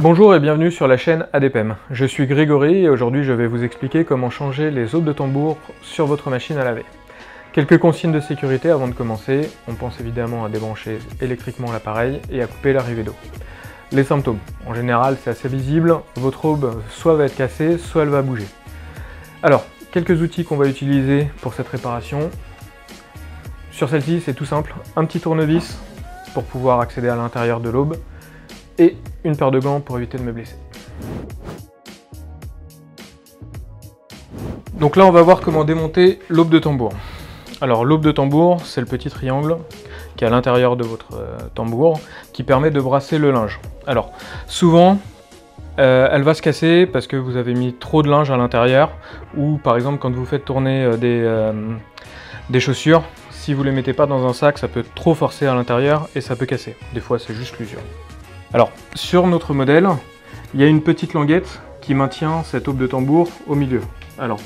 Bonjour et bienvenue sur la chaîne ADPM. Je suis Grégory et aujourd'hui je vais vous expliquer comment changer les aubes de tambour sur votre machine à laver. Quelques consignes de sécurité avant de commencer. On pense évidemment à débrancher électriquement l'appareil et à couper l'arrivée d'eau. Les symptômes. En général c'est assez visible, votre aube soit va être cassée, soit elle va bouger. Alors, quelques outils qu'on va utiliser pour cette réparation. Sur celle-ci c'est tout simple, un petit tournevis pour pouvoir accéder à l'intérieur de l'aube et une paire de gants pour éviter de me blesser. Donc là on va voir comment démonter l'aube de tambour. Alors l'aube de tambour c'est le petit triangle qui est à l'intérieur de votre tambour qui permet de brasser le linge. Alors souvent elle va se casser parce que vous avez mis trop de linge à l'intérieur ou par exemple quand vous faites tourner des chaussures, si vous ne les mettez pas dans un sac ça peut trop forcer à l'intérieur et ça peut casser. Des fois c'est juste l'usure. Alors, sur notre modèle, il y a une petite languette qui maintient cette aube de tambour au milieu. Alors,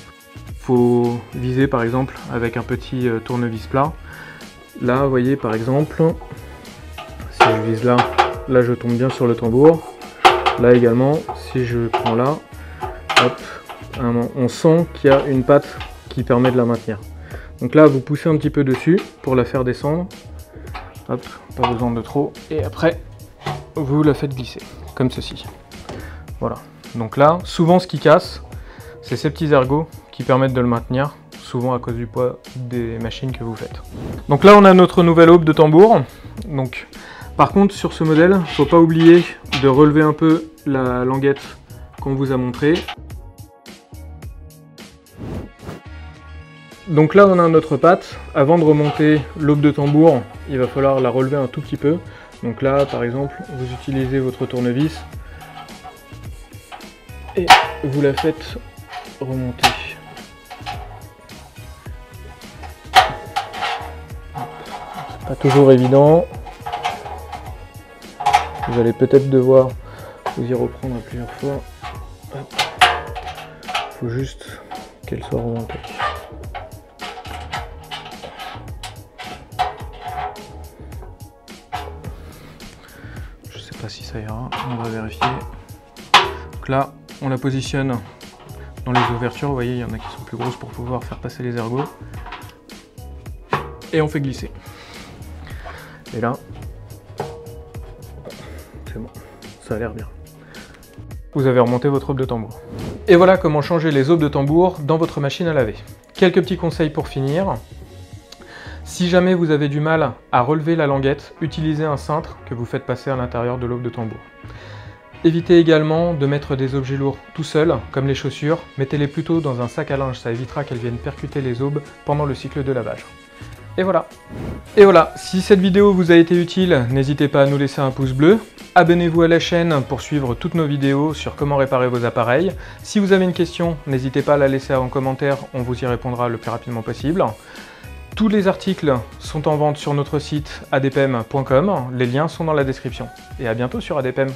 il faut viser par exemple avec un petit tournevis plat. Là, vous voyez par exemple, si je vise là, là je tombe bien sur le tambour. Là également, si je prends là, hop, on sent qu'il y a une patte qui permet de la maintenir. Donc là, vous poussez un petit peu dessus pour la faire descendre. Hop, pas besoin de trop. Et après, vous la faites glisser, comme ceci. Voilà. Donc là, souvent ce qui casse, c'est ces petits ergots qui permettent de le maintenir, souvent à cause du poids des machines que vous faites. Donc là, on a notre nouvelle aube de tambour. Donc, par contre, sur ce modèle, il ne faut pas oublier de relever un peu la languette qu'on vous a montrée. Donc là, on a notre patte. Avant de remonter l'aube de tambour, il va falloir la relever un tout petit peu. Donc là, par exemple, vous utilisez votre tournevis et vous la faites remonter. C'est pas toujours évident. Vous allez peut-être devoir vous y reprendre plusieurs fois. Il faut juste qu'elle soit remontée. Si ça ira, on va vérifier. Donc là, on la positionne dans les ouvertures. Vous voyez, il y en a qui sont plus grosses pour pouvoir faire passer les ergots. Et on fait glisser. Et là, c'est bon, ça a l'air bien. Vous avez remonté votre aube de tambour. Et voilà comment changer les aubes de tambour dans votre machine à laver. Quelques petits conseils pour finir. Si jamais vous avez du mal à relever la languette, utilisez un cintre que vous faites passer à l'intérieur de l'aube de tambour. Évitez également de mettre des objets lourds tout seuls, comme les chaussures. Mettez-les plutôt dans un sac à linge, ça évitera qu'elles viennent percuter les aubes pendant le cycle de lavage. Et voilà. Et voilà, si cette vidéo vous a été utile, n'hésitez pas à nous laisser un pouce bleu. Abonnez-vous à la chaîne pour suivre toutes nos vidéos sur comment réparer vos appareils. Si vous avez une question, n'hésitez pas à la laisser en commentaire, on vous y répondra le plus rapidement possible. Tous les articles sont en vente sur notre site adpm.com, les liens sont dans la description. Et à bientôt sur ADPM.